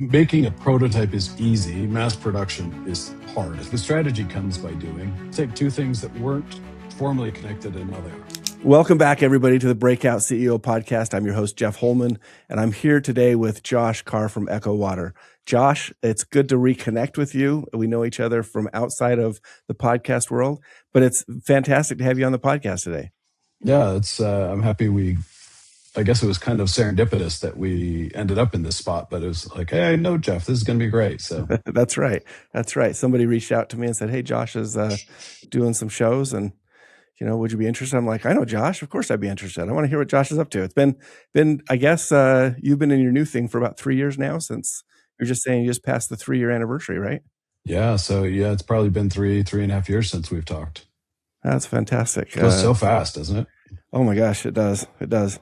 Making a prototype is easy. Mass production is hard. The strategy comes by doing. Take two things that weren't formally connected and now they are. Welcome back, everybody, to the Breakout CEO podcast. I'm your host, Jeff Holman, and I'm here today with Josh Carr from Echo Water. Josh, it's good to reconnect with you. We know each other from outside of the podcast world, but it's fantastic to have you on the podcast today. Yeah, it's. I'm happy I guess it was kind of serendipitous that we ended up in this spot, but it was like, hey, I know Jeff. This is going to be great. So That's right. Somebody reached out to me and said, hey, Josh is doing some shows, and would you be interested? I'm like, I know Josh. Of course I'd be interested. I want to hear what Josh is up to. It's been, I guess, you've been in your new thing for about 3 years now, since you're just saying you just passed the 3-year anniversary, right? yeah. So yeah, it's probably been 3.5 years since we've talked. That's fantastic. It goes so fast, doesn't it? Oh my gosh, it does. It does.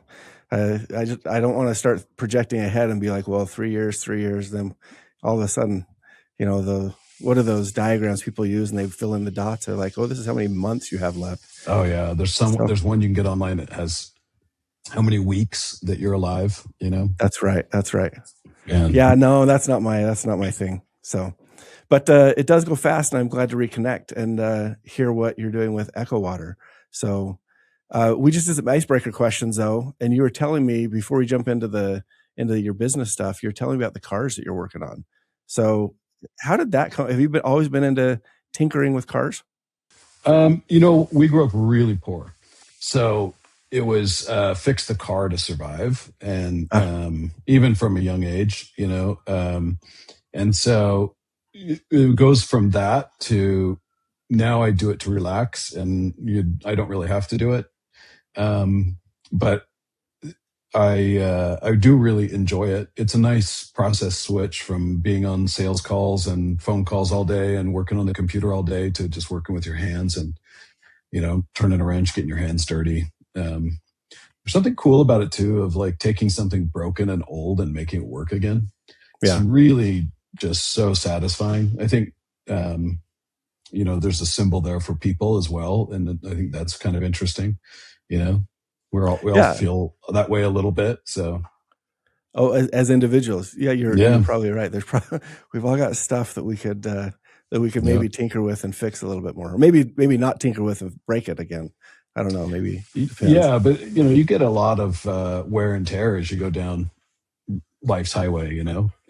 I don't want to start projecting ahead and be like, well, 3 years, then all of a sudden, what are those diagrams people use and they fill in the dots? They're like, oh, this is how many months you have left. Oh yeah. There's one you can get online that has how many weeks that you're alive, That's right. And Yeah, no, that's not my thing. So, but it does go fast, and I'm glad to reconnect and hear what you're doing with Echo Water. So, we just did some icebreaker questions though, and you were telling me before we jump into your business stuff, you're telling me about the cars that you're working on. So, how did that come? Have you always been into tinkering with cars? we grew up really poor. So it was fix the car to survive. And even from a young age, and so it goes from that to now I do it to relax, and I don't really have to do it. But I do really enjoy it. It's a nice process switch from being on sales calls and phone calls all day and working on the computer all day to just working with your hands and, turning a wrench, getting your hands dirty. There's something cool about it too, of like taking something broken and old and making it work again. Yeah. It's really just so satisfying. I think, there's a symbol there for people as well. And I think that's kind of interesting, we all feel that way a little bit. So, as individuals, you're probably right. We've all got stuff that we could maybe tinker with and fix a little bit more, or maybe not tinker with and break it again. I don't know. Maybe depends. Yeah, but you get a lot of wear and tear as you go down life's highway.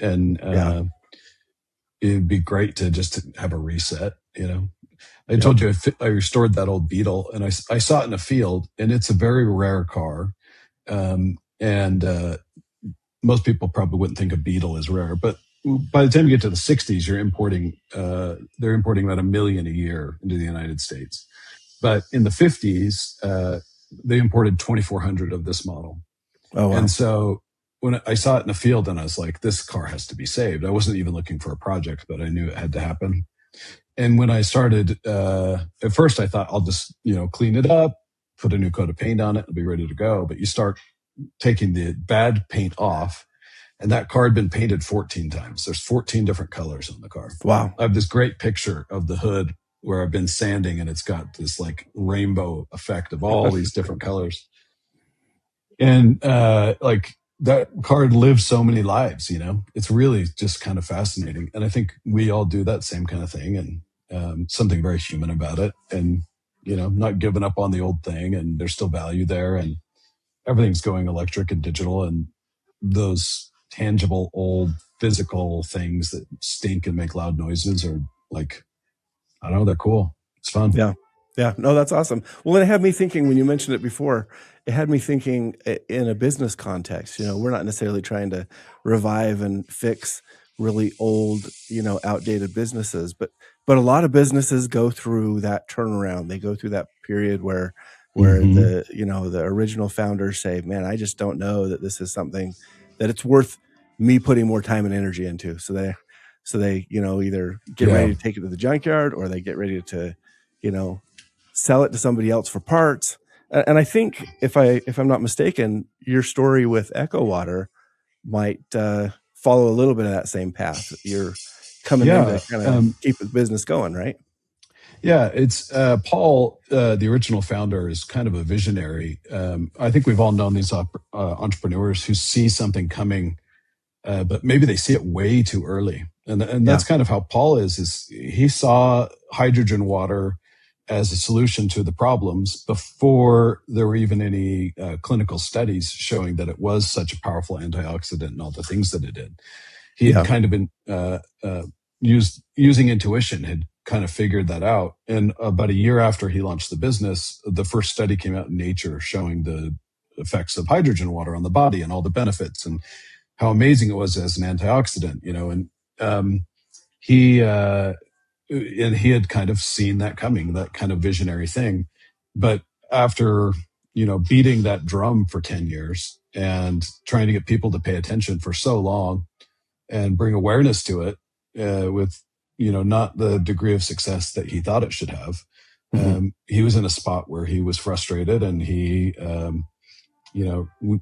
And it'd be great to just have a reset. I told you I restored that old Beetle, and I saw it in a field, and it's a very rare car. And most people probably wouldn't think a Beetle is rare, but by the time you get to the 60s, they're importing about 1 million a year into the United States. But in the 50s, they imported 2,400 of this model. Oh, wow. And so when I saw it in the field, and I was like, this car has to be saved. I wasn't even looking for a project, but I knew it had to happen. And when I started, at first I thought I'll just, clean it up, put a new coat of paint on it, it'll be ready to go. But you start taking the bad paint off, and that car had been painted 14 times. There's 14 different colors on the car. Wow. I have this great picture of the hood where I've been sanding, and it's got this like rainbow effect of all these different colors. And that car lives so many lives, it's really just kind of fascinating. And I think we all do that same kind of thing, and something very human about it. And, not giving up on the old thing, and there's still value there, and everything's going electric and digital, and those tangible old physical things that stink and make loud noises are like, I don't know, they're cool. It's fun. Yeah. No, that's awesome. Well, it had me thinking, when you mentioned it before, it had me thinking in a business context. We're not necessarily trying to revive and fix really old, outdated businesses, but a lot of businesses go through that turnaround. They go through that period where the original founders say, man, I just don't know that this is something that it's worth me putting more time and energy into. So they either get ready to take it to the junkyard, or they get ready to, sell it to somebody else for parts. And I think if I'm not mistaken, your story with Echo Water might follow a little bit of that same path. You're coming in to kind of keep the business going, right? Yeah, it's Paul, the original founder, is kind of a visionary. I think we've all known these entrepreneurs who see something coming but maybe they see it way too early. And Yeah. that's kind of how Paul is he saw hydrogen water as a solution to the problems before there were even any clinical studies showing that it was such a powerful antioxidant and all the things that it did. He had Yeah. kind of been using intuition, had kind of figured that out. And about a year after he launched the business, the first study came out in Nature showing the effects of hydrogen water on the body and all the benefits and how amazing it was as an antioxidant, and um, he he had kind of seen that coming, that kind of visionary thing. But after, beating that drum for 10 years and trying to get people to pay attention for so long and bring awareness to it with, not the degree of success that he thought it should have, Hmm. he was in a spot where he was frustrated and we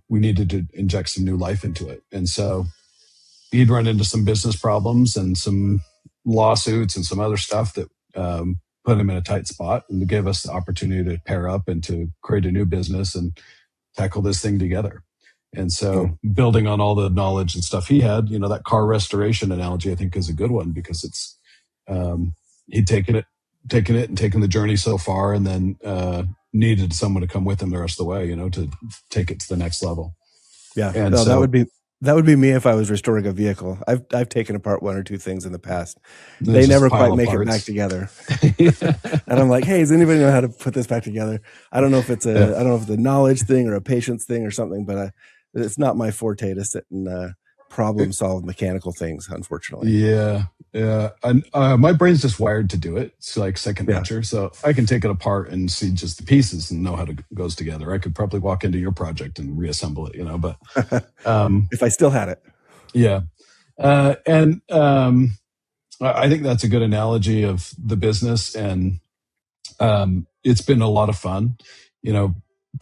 needed to inject some new life into it. And so he'd run into some business problems and some lawsuits and some other stuff that put him in a tight spot, and gave us the opportunity to pair up and to create a new business and tackle this thing together. And Yeah. so building on all the knowledge and stuff he had, that car restoration analogy, I think, is a good one, because it's he'd taken it and taken the journey so far, and then needed someone to come with him the rest of the way, to take it to the next level. Yeah. And No, so that would be me if I was restoring a vehicle. I've taken apart one or two things in the past. there's They just a never quite pile of make it back parts. together. And I'm like, hey, does anybody know how to put this back together? I don't know if it's Yeah. I don't know if it's a knowledge thing or a patience thing or something, but it's not my forte to sit and problem solve mechanical things, unfortunately. Yeah, yeah. And my brain's just wired to do it. It's like second Yeah. nature. So I can take it apart and see just the pieces and know how it goes together. I could probably walk into your project and reassemble it, But If I still had it. yeah, and I think that's a good analogy of the business, and it's been a lot of fun.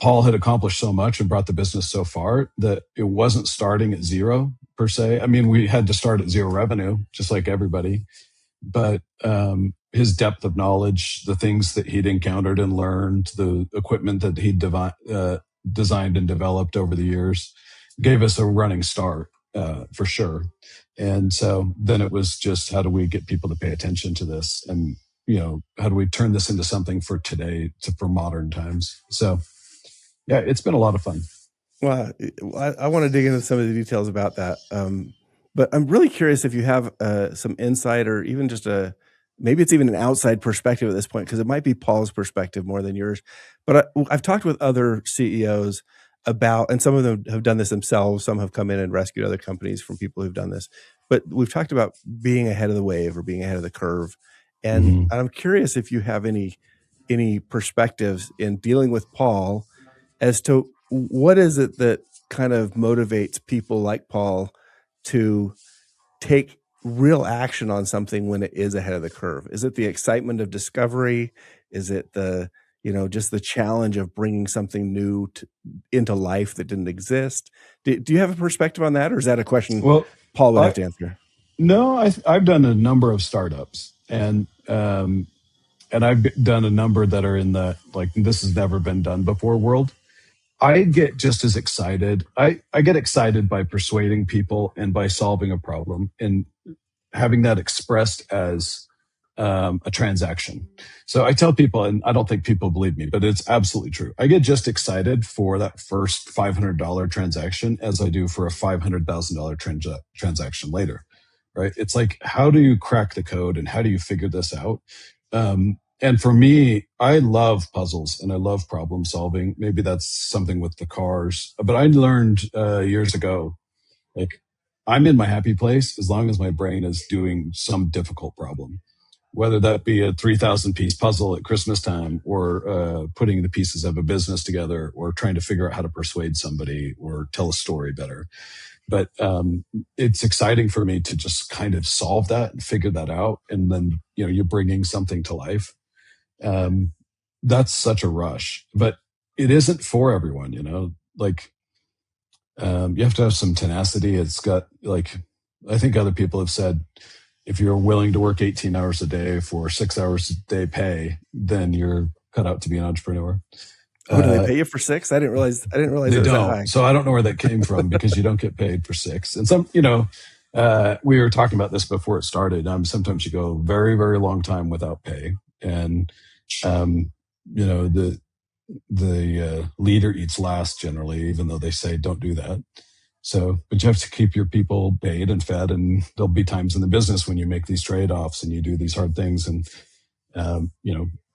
Paul had accomplished so much and brought the business so far that it wasn't starting at zero per se. I mean, we had to start at zero revenue, just like everybody. But his depth of knowledge, the things that he'd encountered and learned, the equipment that he'd designed and developed over the years, gave us a running start for sure. And so then it was just, how do we get people to pay attention to this? And, how do we turn this into something for today, for modern times? So, yeah, it's been a lot of fun. Well, I want to dig into some of the details about that. But I'm really curious if you have some insight, or even just maybe it's even an outside perspective at this point, because it might be Paul's perspective more than yours. But I've talked with other CEOs about, and some of them have done this themselves. Some have come in and rescued other companies from people who've done this. But we've talked about being ahead of the wave or being ahead of the curve. And Mhm. I'm curious if you have any perspectives in dealing with Paul as to what is it that kind of motivates people like Paul to take real action on something when it is ahead of the curve? Is it the excitement of discovery? Is it just the challenge of bringing something new into life that didn't exist? Do you have a perspective on that, or is that a question Well, Paul would have I to answer? no, I've done a number of startups, and I've done a number that are in the, like, this has never been done before world. I get just as excited. I get excited by persuading people and by solving a problem and having that expressed as a transaction. So I tell people, and I don't think people believe me, but it's absolutely true. I get just excited for that first $500 transaction as I do for a $500,000 transaction later, right? It's like, how do you crack the code and how do you figure this out? And for me, I love puzzles and I love problem solving. Maybe that's something with the cars, but I learned years ago, like, I'm in my happy place as long as my brain is doing some difficult problem, whether that be a 3,000 piece puzzle at Christmas time, or putting the pieces of a business together, or trying to figure out how to persuade somebody or tell a story better. But it's exciting for me to just kind of solve that and figure that out. And then, you're bringing something to life. That's such a rush, but it isn't for everyone, like, you have to have some tenacity. It's got, like, I think other people have said, if you're willing to work 18 hours a day for 6 hours a day pay, then you're cut out to be an entrepreneur. Oh, do they pay you for 6? I didn't realize it They was that don't. high. So I don't know where that came from because you don't get paid for 6. And we were talking about this before it started. Sometimes you go very, very long time without pay, and um, the leader eats last generally, even though they say don't do that. So, but you have to keep your people paid and fed, and there'll be times in the business when you make these trade-offs and you do these hard things, and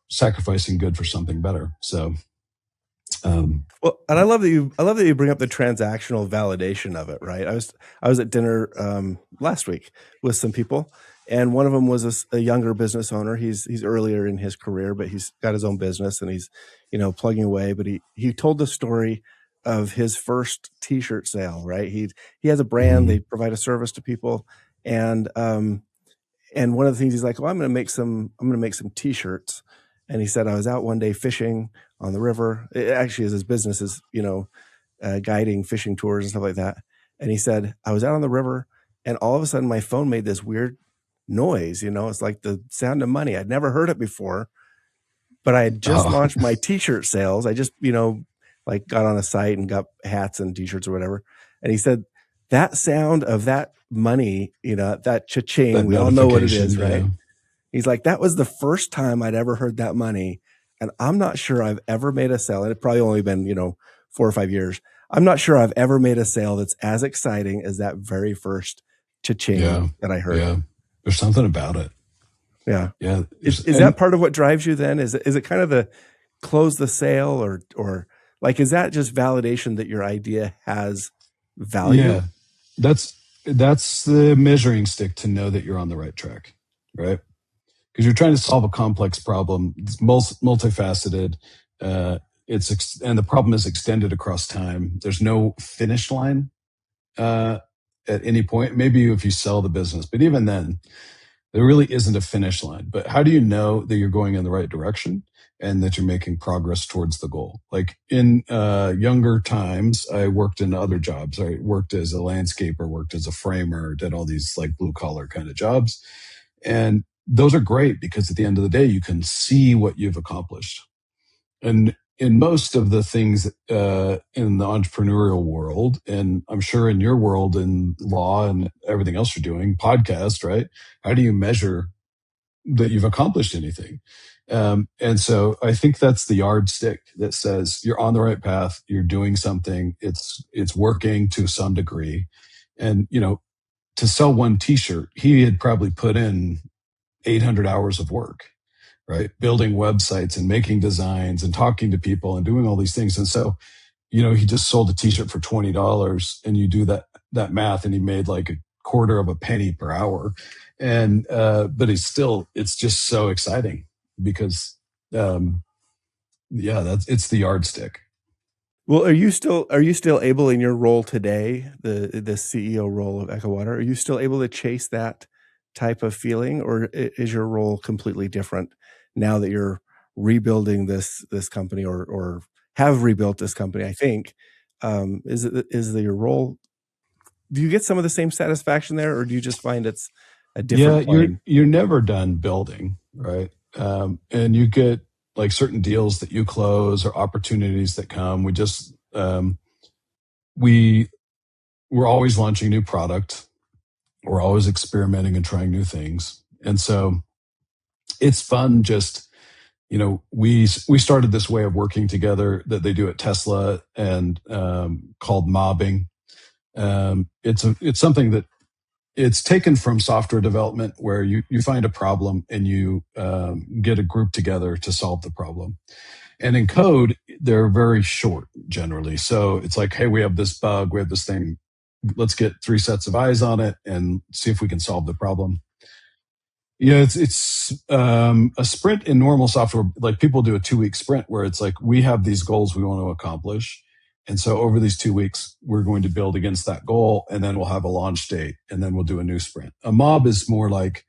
sacrificing good for something better. So, Well, and I love that you bring up the transactional validation of it, right? I was at dinner last week with some people, and one of them was a younger business owner. He's earlier in his career, but he's got his own business and he's plugging away. But he told the story of his first T-shirt sale, right? He has a brand. mhm. They provide a service to people, and one of the things he's like, well, I'm going to make some T-shirts. And he said, I was out one day fishing on the river. It actually is his business is, guiding fishing tours and stuff like that. And he said, I was out on the river and all of a sudden my phone made this weird noise. It's like the sound of money. I'd never heard it before, but I had just Oh, launched my T-shirt sales. I just, like got on a site and got hats and T-shirts or whatever. And he said, that sound of that money, that cha-ching, that we all know what it notification. is, right? Yeah. He's like, that was the first time I'd ever heard that money. And I'm not sure I've ever made a sale. And it probably only been, 4 or 5 years. I'm not sure I've ever made a sale that's as exciting as that very first cha-ching Yeah. that I heard. Yeah. There's something about it. Yeah. Yeah. Is that part of what drives you then? Is it kind of the close the sale or like, is that just validation that your idea has value? Yeah. That's the measuring stick to know that you're on the right track, right? Because you're trying to solve a complex problem. It's multifaceted. And the problem is extended across time. There's no finish line at any point. Maybe if you sell the business, but even then, there really isn't a finish line. But how do you know that you're going in the right direction and that you're making progress towards the goal? Like in younger times, I worked in other jobs. I worked as a landscaper, worked as a framer, did all these like blue collar kind of jobs. And those are great because at the end of the day, you can see what you've accomplished. And in most of the things in the entrepreneurial world, and I'm sure in your world in law and everything else you're doing, podcast, right? How do you measure that you've accomplished anything? And so I think that's the yardstick that says you're on the right path, you're doing something, it's working to some degree. And to sell one T-shirt, he had probably put in 800 hours of work, right? Building websites and making designs and talking to people and doing all these things. And so, he just sold a T-shirt for $20, and you do that math, and he made like a quarter of a penny per hour. And but it's just so exciting because it's the yardstick. Well, are you still able in your role today, the CEO role of Echo Water? Are you still able to chase that type of feeling, or is your role completely different now that you're rebuilding this company or have rebuilt this company? I think your role. Do you get some of the same satisfaction there, or do you just find it's a Yeah, different plane? you're never done building, right? And you get like certain deals that you close or opportunities that come. We're always launching new product. We're always experimenting and trying new things, and so it's fun. Just we started this way of working together that they do at Tesla and called mobbing. It's something that it's taken from software development where you find a problem and you get a group together to solve the problem. And in code, they're very short generally. So it's like, hey, we have this bug, we have this thing. Let's get 3 sets of eyes on it and see if we can solve the problem. Yeah, it's a sprint in normal software. Like people do a 2-week sprint where it's like, we have these goals we want to accomplish. And so over these 2 weeks, we're going to build against that goal, and then we'll have a launch date, and then we'll do a new sprint. A mob is more like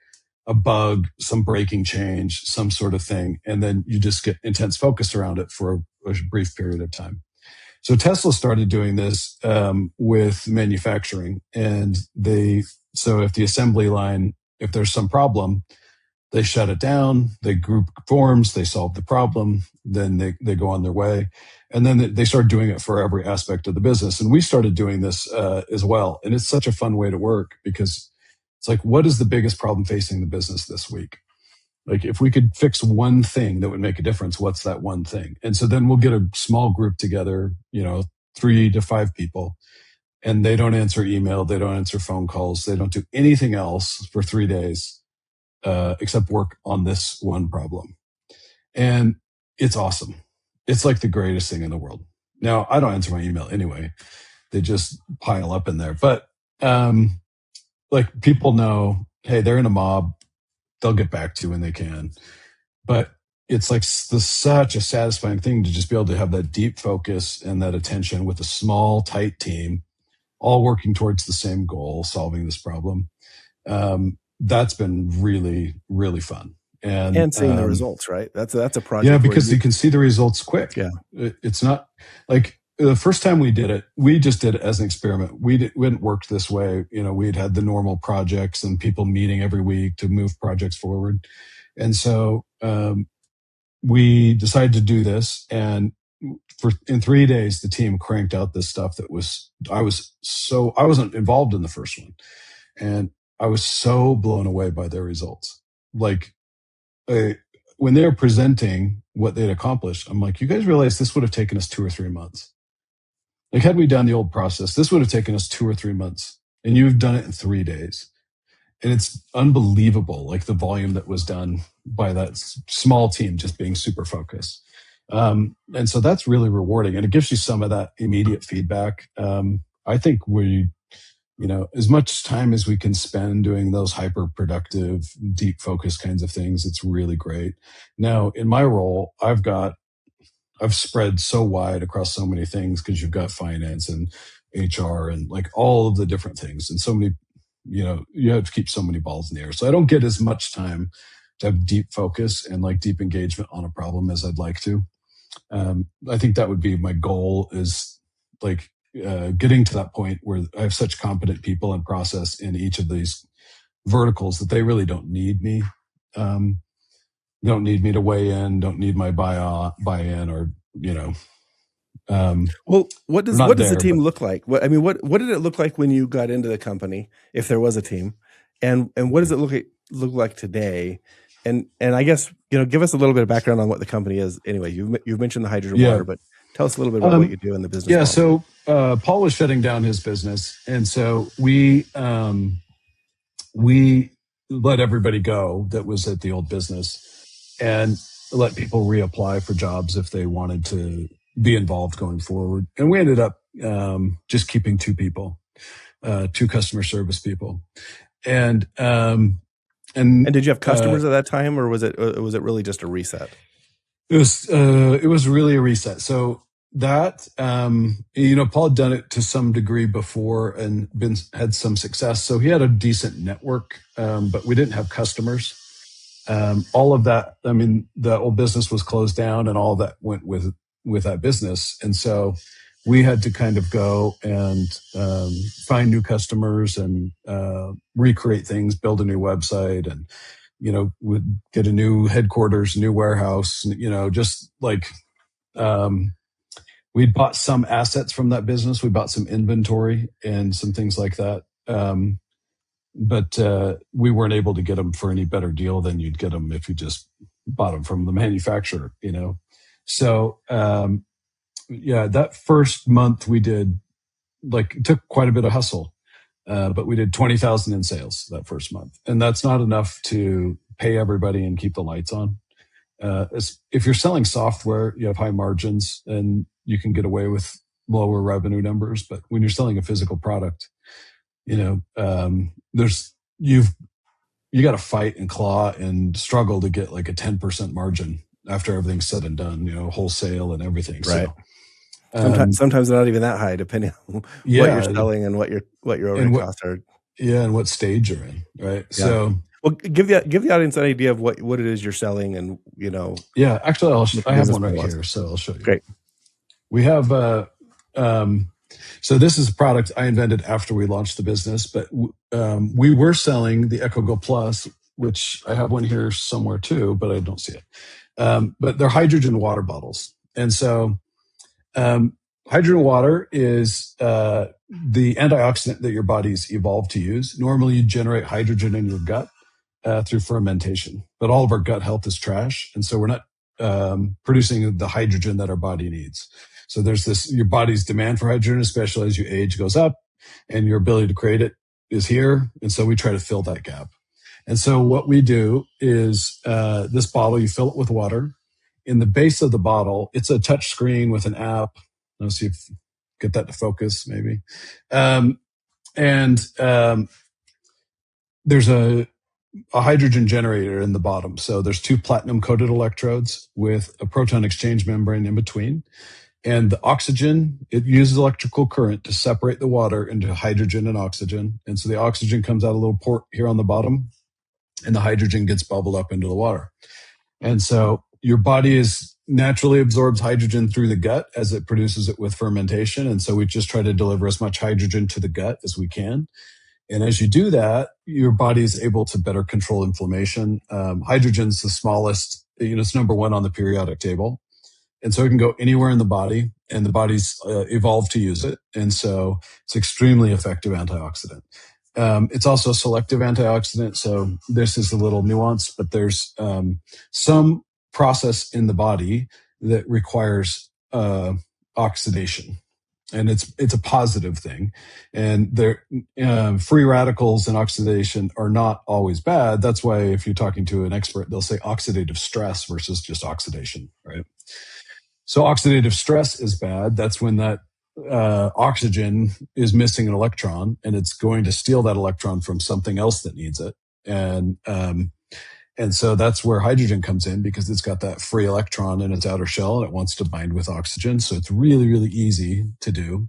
a bug, some breaking change, some sort of thing. And then you just get intense focus around it for a brief period of time. So Tesla started doing this with manufacturing. And so if the assembly line, if there's some problem, They shut it down, they group forms, they solve the problem, then they go on their way. And then they start doing it for every aspect of the business. And we started doing this as well. And it's such a fun way to work because it's like, what is the biggest problem facing the business this week? Like, if we could fix one thing that would make a difference, what's that one thing? And so then we'll get a small group together, 3 to 5 people, and they don't answer email, they don't answer phone calls, they don't do anything else for 3 days except work on this one problem. And it's awesome. It's like the greatest thing in the world. Now, I don't answer my email anyway. They just pile up in there. But like, people know, hey, they're in a mob. They'll get back to you when they can. But it's like such a satisfying thing to just be able to have that deep focus and that attention with a small, tight team, all working towards the same goal, solving this problem. That's been really, really fun. And seeing the results, right? That's a project. Yeah, because you can see the results quick. Yeah. It's not like the first time we did it, we just did it as an experiment. We didn't work this way. We'd had the normal projects and people meeting every week to move projects forward. And so we decided to do this. And in 3 days, the team cranked out this stuff that I wasn't involved in the first one. And I was so blown away by their results. Like, when they were presenting what they'd accomplished, I'm like, you guys realize this would have taken us 2 or 3 months. Like, had we done the old process, this would have taken us 2 or 3 months, and you've done it in 3 days. And it's unbelievable, like the volume that was done by that small team, just being super focused. And so that's really rewarding, and it gives you some of that immediate feedback. I think as much time as we can spend doing those hyper productive, deep focus kinds of things, it's really great. Now, in my role, I've spread so wide across so many things because you've got finance and HR and like all of the different things. And so many, you have to keep so many balls in the air. So I don't get as much time to have deep focus and like deep engagement on a problem as I'd like to. I think that would be my goal, is like getting to that point where I have such competent people and process in each of these verticals that they really don't need me. Don't need me to weigh in, don't need my buy-in, or well, what does the team look like? What did it look like when you got into the company, if there was a team, and what does it look like today? And I guess give us a little bit of background on what the company is. Anyway, you've mentioned the hydrogen water, but tell us a little bit about what you do in the business. Yeah, model. So Paul was shutting down his business, and so we let everybody go that was at the old business, and let people reapply for jobs if they wanted to be involved going forward. And we ended up just keeping 2 people, 2 customer service people. And did you have customers at that time, or was it really just a reset? It was really a reset. So that Paul had done it to some degree before and had some success. So he had a decent network, but we didn't have customers. All of that, the old business was closed down, and all that went with that business. And so we had to kind of go and find new customers and recreate things, build a new website, and would get a new headquarters, new warehouse. Just like we'd bought some assets from that business. We bought some inventory and some things like that. But we weren't able to get them for any better deal than you'd get them if you just bought them from the manufacturer, So, that first month we did, it took quite a bit of hustle, but we did 20,000 in sales that first month. And that's not enough to pay everybody and keep the lights on. If you're selling software, you have high margins and you can get away with lower revenue numbers. But when you're selling a physical product, you got to fight and claw and struggle to get like a 10% margin after everything's said and done, wholesale and everything. Right. So, sometimes they're not even that high, depending on what you're selling and what your overhead costs are. Yeah, and what stage you're in, right? Yeah. So, well, give the audience an idea of what it is you're selling, and Yeah, actually, I have one right here, so I'll show you. Great. We have so this is a product I invented after we launched the business, but we were selling the EcoGo Plus, which I have one here somewhere too, but I don't see it. But they're hydrogen water bottles. And so um, hydrogen water is the antioxidant that your body's evolved to use. Normally, you generate hydrogen in your gut through fermentation, but all of our gut health is trash. And so we're not producing the hydrogen that our body needs. So there's this, your body's demand for hydrogen, especially as you age, goes up, and your ability to create it is here. And so we try to fill that gap. And so what we do is this bottle, you fill it with water. In the base of the bottle, it's a touch screen with an app. Let's see if get that to focus, maybe. And there's a hydrogen generator in the bottom. So there's two platinum coated electrodes with a proton exchange membrane in between. And the oxygen, it uses electrical current to separate the water into hydrogen and oxygen. And so the oxygen comes out a little port here on the bottom, and the hydrogen gets bubbled up into the water. And so your body is naturally absorbs hydrogen through the gut as it produces it with fermentation. And so we just try to deliver as much hydrogen to the gut as we can. And as you do that, your body is able to better control inflammation. Hydrogen's the smallest, it's number one on the periodic table. And so it can go anywhere in the body, and the body's evolved to use it. And so it's extremely effective antioxidant. It's also a selective antioxidant. So this is a little nuance, but there's some process in the body that requires oxidation. And it's a positive thing. And free radicals and oxidation are not always bad. That's why if you're talking to an expert, they'll say oxidative stress versus just oxidation, right? So oxidative stress is bad. That's when that oxygen is missing an electron, and it's going to steal that electron from something else that needs it. And so that's where hydrogen comes in, because it's got that free electron in its outer shell and it wants to bind with oxygen. So it's really, really easy to do.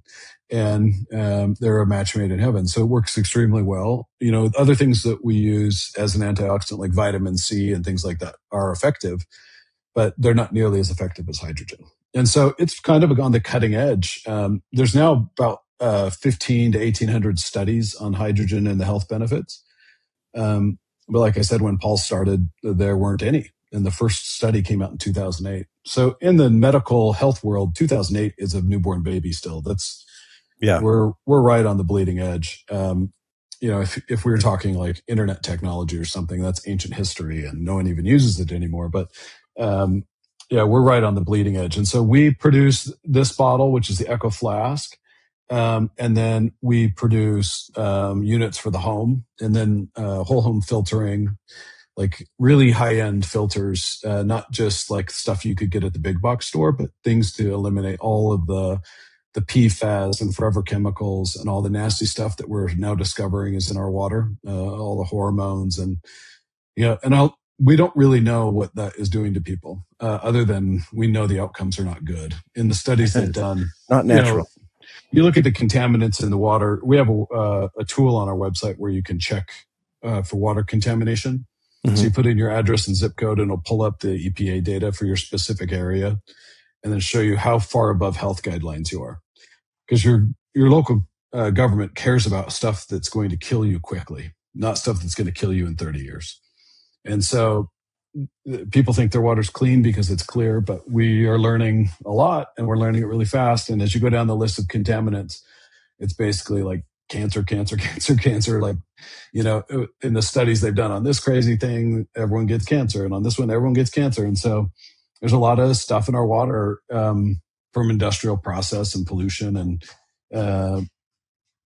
And they're a match made in heaven. So it works extremely well. Other things that we use as an antioxidant, like vitamin C and things like that, are effective, but they're not nearly as effective as hydrogen. And so it's kind of on the cutting edge. There's now about 15 to 1,800 studies on hydrogen and the health benefits. But like I said, when Paul started, there weren't any. And the first study came out in 2008. So in the medical health world, 2008 is a newborn baby still. We're right on the bleeding edge. If we were talking like internet technology or something, that's ancient history and no one even uses it anymore. But we're right on the bleeding edge. And so we produce this bottle, which is the Echo Flask. And then we produce units for the home, and then whole home filtering, like really high-end filters, not just like stuff you could get at the big box store, but things to eliminate all of the PFAS and forever chemicals and all the nasty stuff that we're now discovering is in our water, all the hormones we don't really know what that is doing to people, other than we know the outcomes are not good. In the studies they've done, not natural. You look at the contaminants in the water. We have a tool on our website where you can check for water contamination. Mm-hmm. So you put in your address and zip code, and it'll pull up the EPA data for your specific area, and then show you how far above health guidelines you are. Because your local government cares about stuff that's going to kill you quickly, not stuff that's going to kill you in 30 years. And so people think their water's clean because it's clear, but we are learning a lot, and we're learning it really fast. And as you go down the list of contaminants, it's basically like cancer. Like, in the studies they've done on this crazy thing, everyone gets cancer. And on this one, everyone gets cancer. And so there's a lot of stuff in our water from industrial process and pollution, and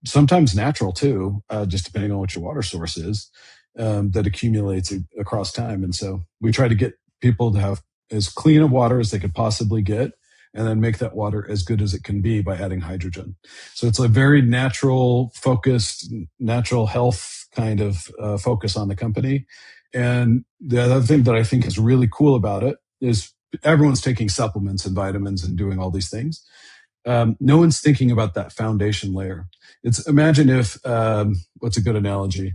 sometimes natural too, just depending on what your water source is. That accumulates across time. And so we try to get people to have as clean of water as they could possibly get, and then make that water as good as it can be by adding hydrogen. So it's a very natural focused, natural health kind of focus on the company. And the other thing that I think is really cool about it is everyone's taking supplements and vitamins and doing all these things. No one's thinking about that foundation layer. Imagine if, what's a good analogy?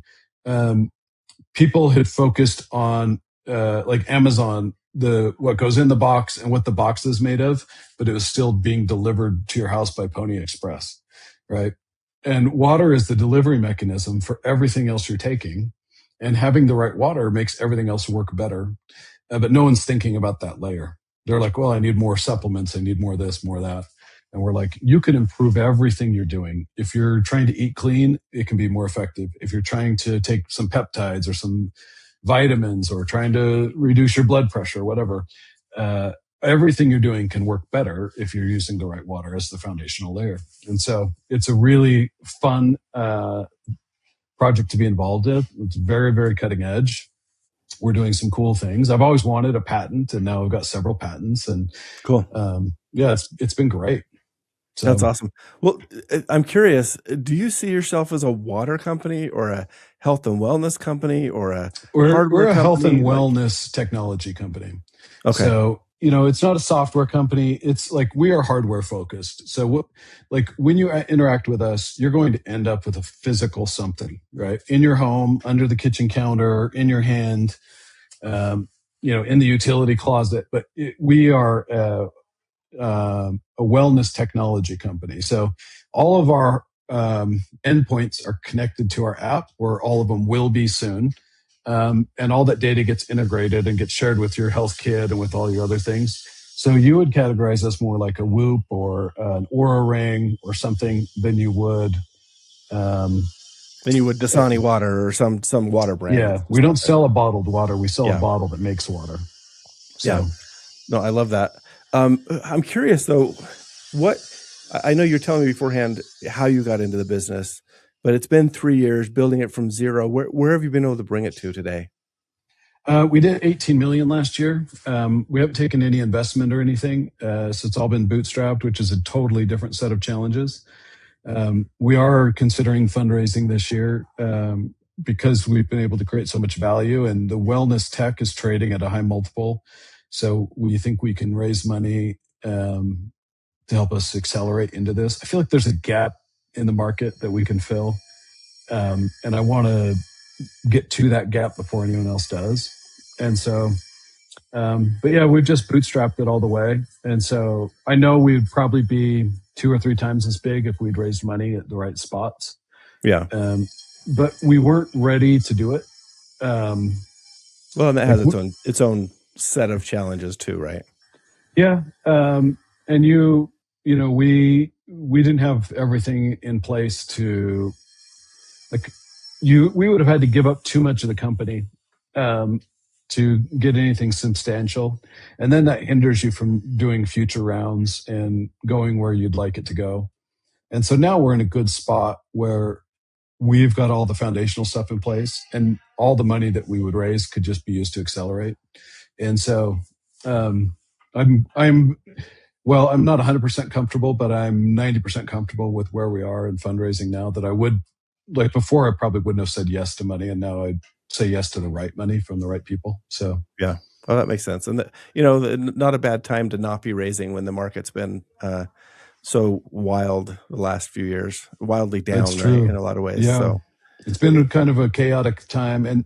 People had focused on like Amazon, what goes in the box and what the box is made of, but it was still being delivered to your house by Pony Express, right? And water is the delivery mechanism for everything else you're taking. And having the right water makes everything else work better. But no one's thinking about that layer. They're like, well, I need more supplements. I need more of this, more of that. And we're like, you can improve everything you're doing. If you're trying to eat clean, it can be more effective. If you're trying to take some peptides or some vitamins or trying to reduce your blood pressure, whatever, everything you're doing can work better if you're using the right water as the foundational layer. And so it's a really fun project to be involved in. It's very, very cutting edge. We're doing some cool things. I've always wanted a patent, and now I've got several patents. And Cool. yeah, it's been great. So That's awesome. Well, I'm curious, do you see yourself as a water company or a health and wellness company or a hardware we're a company? health and wellness technology company. Okay. So, it's not a software company. It's like we are hardware focused. So like when you interact with us, you're going to end up with a physical something, right? In your home, under the kitchen counter, in your hand, in the utility closet. But we are a wellness technology company. So all of our endpoints are connected to our app, or all of them will be soon. And all that data gets integrated and gets shared with your health kit and with all your other things. So you would categorize us more like a Whoop or an Oura Ring or something than you would. Dasani water or some water brand. Yeah, we don't sell a bottled water. We sell a bottle that makes water. So. Yeah. No, I love that. I'm curious though, I know you're telling me beforehand how you got into the business, but it's been 3 years building it from zero. Where have you been able to bring it to today? We did 18 million last year. We haven't taken any investment or anything. So it's all been bootstrapped, which is a totally different set of challenges. We are considering fundraising this year because we've been able to create so much value, and the wellness tech is trading at a high multiple. So we think we can raise money to help us accelerate into this. I feel like there's a gap in the market that we can fill. And I want to get to that gap before anyone else does. And so, but yeah, we've just bootstrapped it all the way. And so I know we'd probably be 2 or 3 times as big if we'd raised money at the right spots. Yeah. But we weren't ready to do it. Well, and that has its own set of challenges too, right? Yeah. And we didn't have everything in place to we would have had to give up too much of the company to get anything substantial. And then that hinders you from doing future rounds and going where you'd like it to go. And so now we're in a good spot where we've got all the foundational stuff in place, and all the money that we would raise could just be used to accelerate. And so I'm not 100% comfortable, but I'm 90% comfortable with where we are in fundraising now. That I would, like before, I probably wouldn't have said yes to money, and now I'd say yes to the right money from the right people. So yeah, well, that makes sense. And not a bad time to not be raising when the market's been so wild the last few years, wildly down, right, in a lot of ways. Yeah. So it's been kind of a chaotic time. And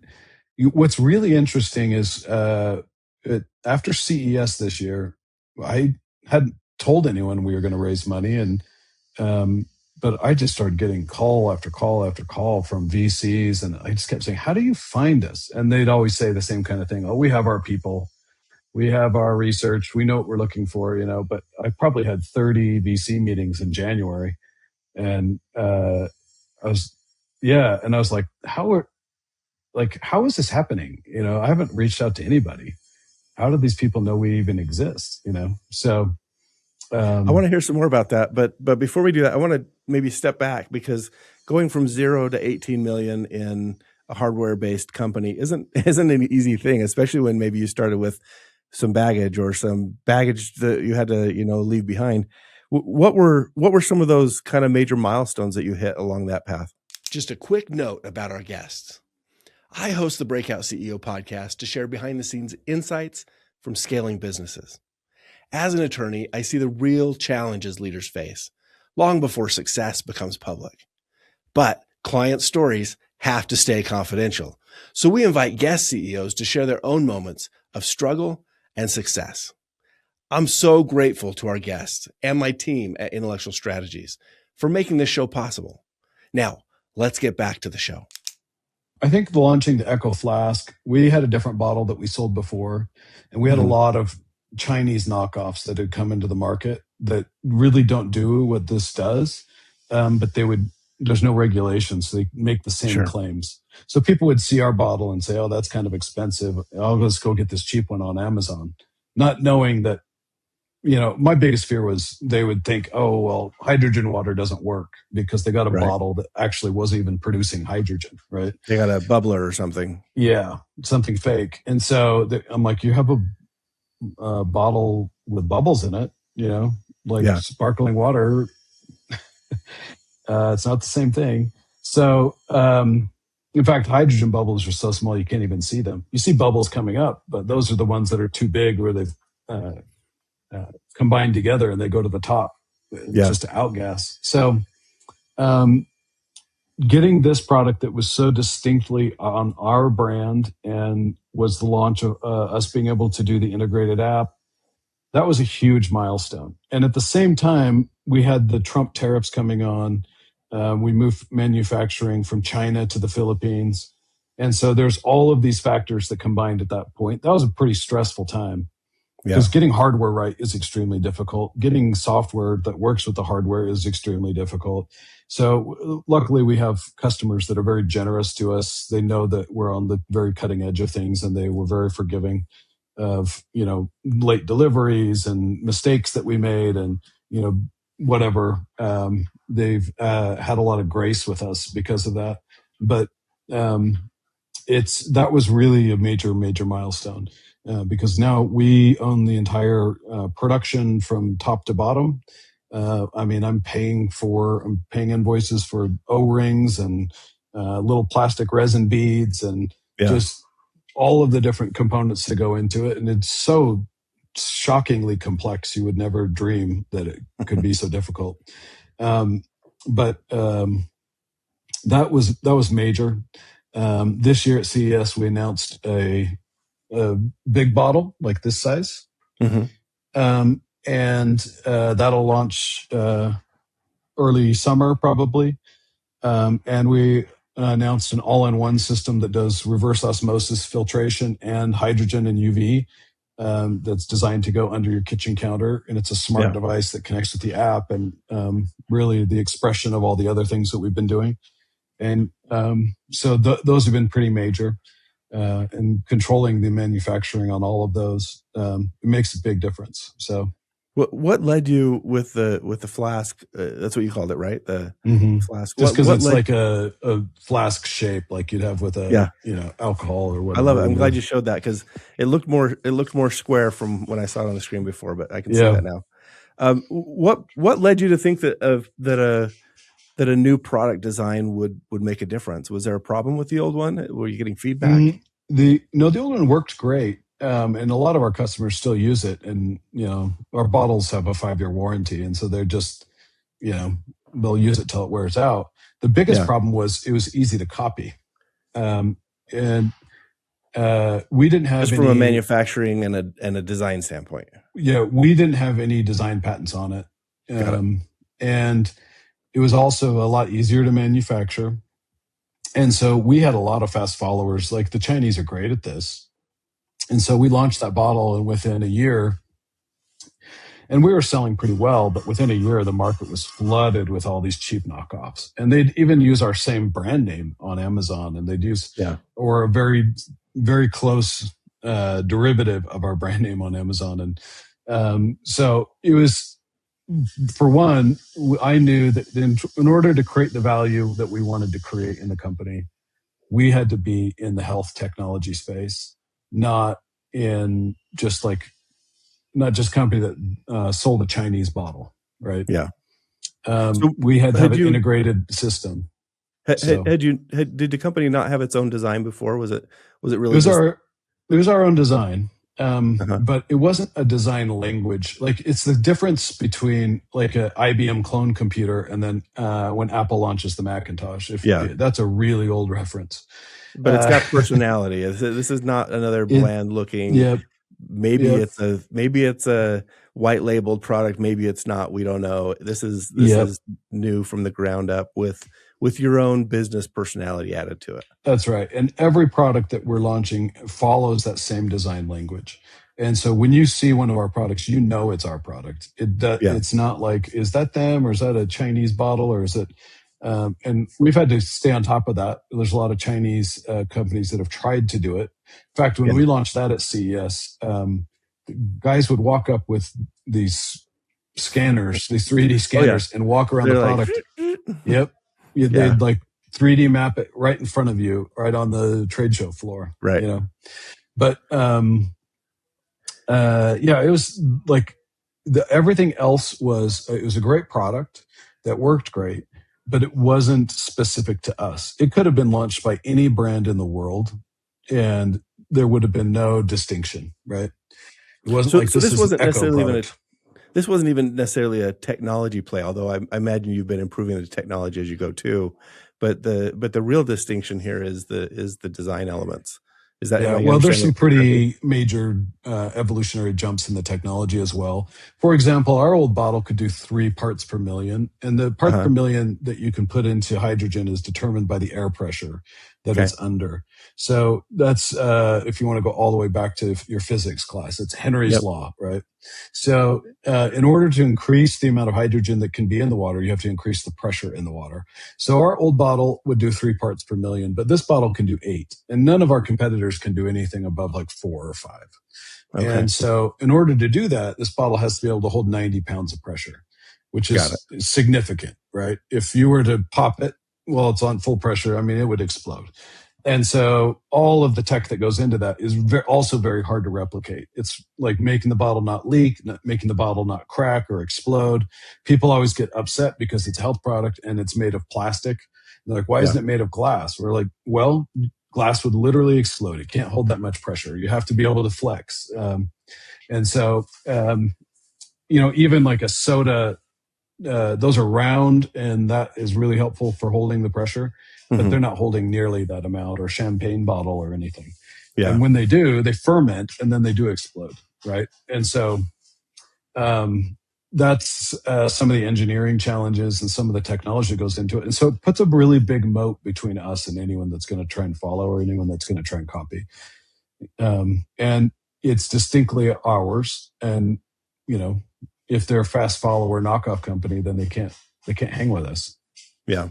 what's really interesting is after CES this year, I hadn't told anyone we were going to raise money, and but I just started getting call after call after call from VCs, and I just kept saying, "How do you find us?" And they'd always say the same kind of thing: "Oh, we have our people, we have our research, we know what we're looking for," But I probably had 30 VC meetings in January, and I was like, "How is this happening?" I haven't reached out to anybody. How do these people know we even exist? So. I want to hear some more about that, but before we do that, I want to maybe step back, because going from 0 to 18 million in a hardware-based company isn't an easy thing, especially when maybe you started with some baggage that you had to leave behind. What were some of those kind of major milestones that you hit along that path? Just a quick note about our guests. I host the Breakout CEO podcast to share behind-the-scenes insights from scaling businesses. As an attorney, I see the real challenges leaders face long before success becomes public. But client stories have to stay confidential. So we invite guest CEOs to share their own moments of struggle and success. I'm so grateful to our guests and my team at Intellectual Strategies for making this show possible. Now, let's get back to the show. I think launching the Echo Flask, we had a different bottle that we sold before, and we had a lot of Chinese knockoffs that had come into the market that really don't do what this does, but there's no regulation, so they make the same claims. So people would see our bottle and say, "Oh, that's kind of expensive. I'll just go get this cheap one on Amazon," not knowing that. My biggest fear was they would think, "Oh, well, hydrogen water doesn't work because they got a bottle that actually wasn't even producing hydrogen, right? They got a bubbler or something." Yeah, something fake. And so I'm like, you have a bottle with bubbles in it, sparkling water. It's not the same thing. So, in fact, hydrogen bubbles are so small you can't even see them. You see bubbles coming up, but those are the ones that are too big where they've combined together and they go to the top just to outgas. So getting this product that was so distinctly on our brand and was the launch of us being able to do the integrated app, that was a huge milestone. And at the same time, we had the Trump tariffs coming on. We moved manufacturing from China to the Philippines. And so there's all of these factors that combined at that point. That was a pretty stressful time. Because getting hardware right is extremely difficult. Getting software that works with the hardware is extremely difficult. So luckily we have customers that are very generous to us. They know that we're on the very cutting edge of things, and they were very forgiving of, late deliveries and mistakes that we made and, whatever. They've had a lot of grace with us because of that. But that was really a major, major milestone. Because now we own the entire production from top to bottom. I'm paying invoices for O-rings and little plastic resin beads and just all of the different components that go into it. And it's so shockingly complex. You would never dream that it could be so difficult. But that was major. This year at CES, we announced a big bottle like this size. And that'll launch early summer probably. And we announced an all-in-one system that does reverse osmosis filtration and hydrogen and UV that's designed to go under your kitchen counter. And it's a smart device that connects with the app and really the expression of all the other things that we've been doing. And so those have been pretty major. And controlling the manufacturing on all of those, it makes a big difference. So, what led you with the flask? That's what you called it, right? The flask. Just because it's like a flask shape, like you'd have with alcohol or whatever. I love it. I'm glad you showed that because it looked more square from when I saw it on the screen before, but I can see that now. What led you to think that a new product design would make a difference? Was there a problem with the old one? Were you getting feedback? The old one worked great. And a lot of our customers still use it. And, our bottles have a 5-year warranty. And so they're just, they'll use it till it wears out. The biggest problem was it was easy to copy. And we didn't have just from a manufacturing and a design standpoint. Yeah, we didn't have any design patents on it. And it was also a lot easier to manufacture. And so we had a lot of fast followers. Like the Chinese are great at this. And so we launched that bottle, and within a year, and we were selling pretty well, but within a year, the market was flooded with all these cheap knockoffs. And they'd even use our same brand name on Amazon, and they'd use, or a very, very close derivative of our brand name on Amazon. And so it was, for one, I knew that in order to create the value that we wanted to create in the company, we had to be in the health technology space, not just company that sold a Chinese bottle, right? Yeah. So we had to have an integrated system. Did the company not have its own design before? Was it really? It was our own design. But it wasn't a design language. Like it's the difference between like a IBM clone computer and then when Apple launches the Macintosh. That's a really old reference. But it's got personality. This is not another bland looking. Maybe it's a white labeled product. Maybe it's not. We don't know. This is new from the ground up with with your own business personality added to it. That's right. And every product that we're launching follows that same design language. And so when you see one of our products, you know it's our product. It's not like, is that them, or is that a Chinese bottle, or is it? And we've had to stay on top of that. There's a lot of Chinese companies that have tried to do it. In fact, when we launched that at CES, guys would walk up with these scanners, these 3D scanners, and walk around the product. Yep. They'd like 3D map it right in front of you, right on the trade show floor. Right. But it was like everything else was, it was a great product that worked great, but it wasn't specific to us. It could have been launched by any brand in the world and there would have been no distinction, right? It wasn't this wasn't necessarily this wasn't even necessarily a technology play, although I imagine you've been improving the technology as you go too. But the real distinction here is the design elements. Is that there's some pretty major evolutionary jumps in the technology as well. For example, our old bottle could do 3 parts per million, and the part per million that you can put into hydrogen is determined by the air pressure that it's under. So that's if you want to go all the way back to your physics class, it's Henry's law, right? So in order to increase the amount of hydrogen that can be in the water, you have to increase the pressure in the water. So our old bottle would do 3 parts per million, but this bottle can do 8. And none of our competitors can do anything above like 4 or 5. Okay. And so in order to do that, this bottle has to be able to hold 90 pounds of pressure, which is significant, right? If you were to pop it while it's on full pressure, I mean, it would explode. And so all of the tech that goes into that is also very hard to replicate. It's like making the bottle not leak, making the bottle not crack or explode. People always get upset because it's a health product and it's made of plastic. They're like, why isn't it made of glass? We're like, well, glass would literally explode. It can't hold that much pressure. You have to be able to flex. And so, even like a soda, those are round and that is really helpful for holding the pressure. But they're not holding nearly that amount, or champagne bottle or anything. Yeah. And when they do, they ferment and then they do explode, right? And so that's some of the engineering challenges and some of the technology that goes into it. And so it puts a really big moat between us and anyone that's going to try and follow or anyone that's going to try and copy. And it's distinctly ours. And, if they're a fast follower knockoff company, then they can't hang with us. Yeah.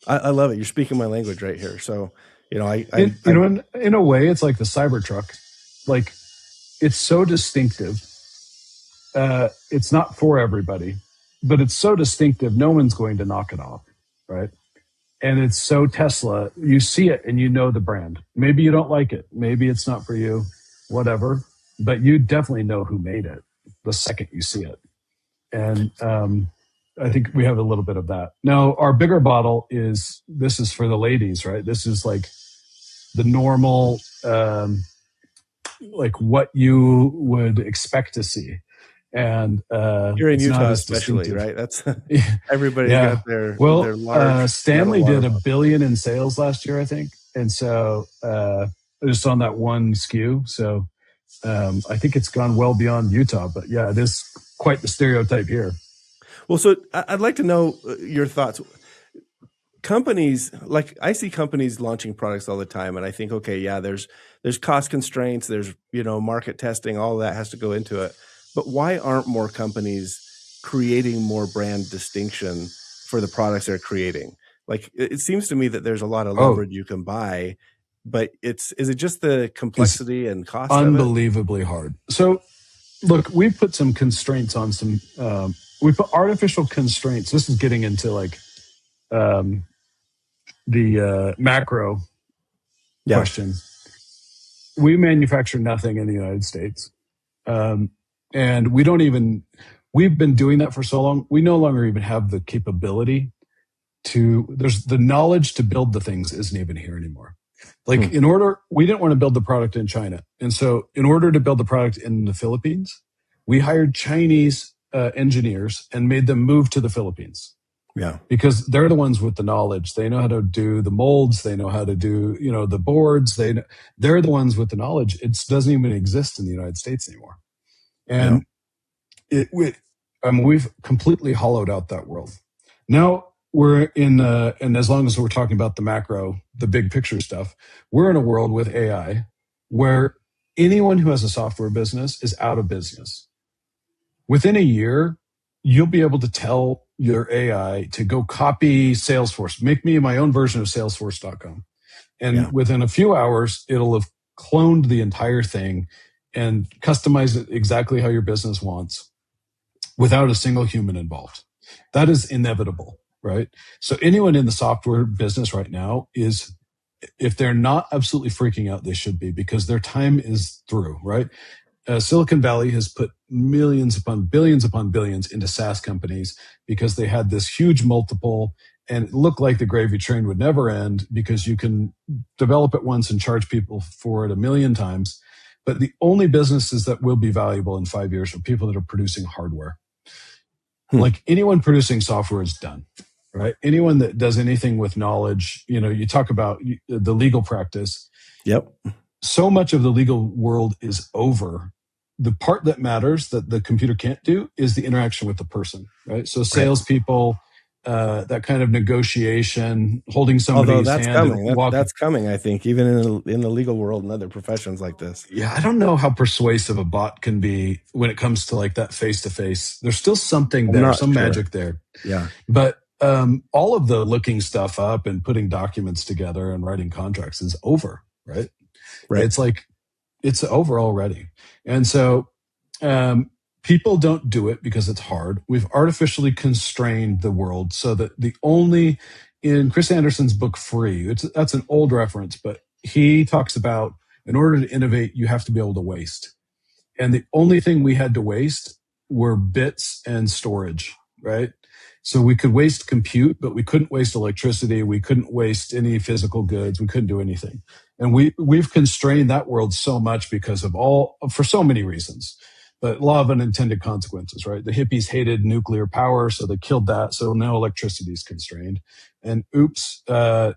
I love it. You're speaking my language right here. So, in a way, it's like the Cybertruck. Like, it's so distinctive. It's not for everybody, but it's so distinctive. No one's going to knock it off, right? And it's so Tesla. You see it and you know the brand. Maybe you don't like it. Maybe it's not for you, whatever. But you definitely know who made it the second you see it. And I think we have a little bit of that. Now, our bigger bottle this is for the ladies, right? This is like the normal, like what you would expect to see. And you're in Utah especially, right? That's everybody's got their large. Stanley did $1 billion in sales last year, I think. And so just on that one SKU. So I think it's gone well beyond Utah, but yeah, it is quite the stereotype here. Well, so I'd like to know your thoughts. Companies, like I see companies launching products all the time, and I think, okay, yeah, there's cost constraints, there's market testing, all that has to go into it. But why aren't more companies creating more brand distinction for the products they're creating? Like it seems to me that there's a lot of leverage you can buy, but is it just the complexity and cost? Unbelievably hard. So, look, we put some constraints on some. We put artificial constraints. This is getting into like the macro question. We manufacture nothing in the United States. And we've been doing that for so long. We no longer even have the capability there's the knowledge to build the things isn't even here anymore. Like we didn't want to build the product in China. And so in order to build the product in the Philippines, we hired Chinese engineers and made them move to the Philippines. Yeah. Because they're the ones with the knowledge. They know how to do the molds. They know how to do, the boards. They're the ones with the knowledge. It doesn't even exist in the United States anymore. And we've completely hollowed out that world. Now we're in, and as long as we're talking about the macro, the big picture stuff, we're in a world with AI where anyone who has a software business is out of business. Within a year, you'll be able to tell your AI to go copy Salesforce, make me my own version of Salesforce.com. And within a few hours, it'll have cloned the entire thing and customized it exactly how your business wants without a single human involved. That is inevitable, right? So anyone in the software business right now is, if they're not absolutely freaking out, they should be, because their time is through, right? Silicon Valley has put millions upon billions into SaaS companies because they had this huge multiple, and it looked like the gravy train would never end because you can develop it once and charge people for it 1,000,000 times. But the only businesses that will be valuable in 5 years are people that are producing hardware. Like anyone producing software is done, right? Anyone that does anything with knowledge, you talk about the legal practice. Yep. So much of the legal world is over. The part that matters that the computer can't do is the interaction with the person, right? So salespeople, that kind of negotiation, holding somebody's hand. That's coming, I think, even in the legal world and other professions like this. Yeah, I don't know how persuasive a bot can be when it comes to like that face-to-face. There's still something there, some magic there. Yeah. But all of the looking stuff up and putting documents together and writing contracts is over, right? It's like, it's over already. And so people don't do it because it's hard. We've artificially constrained the world so that in Chris Anderson's book, Free, that's an old reference, but he talks about, in order to innovate, you have to be able to waste. And the only thing we had to waste were bits and storage, right? So we could waste compute, but we couldn't waste electricity. We couldn't waste any physical goods. We couldn't do anything. And we've constrained that world so much for so many reasons. But law of unintended consequences, right? The hippies hated nuclear power, so they killed that. So now electricity is constrained. And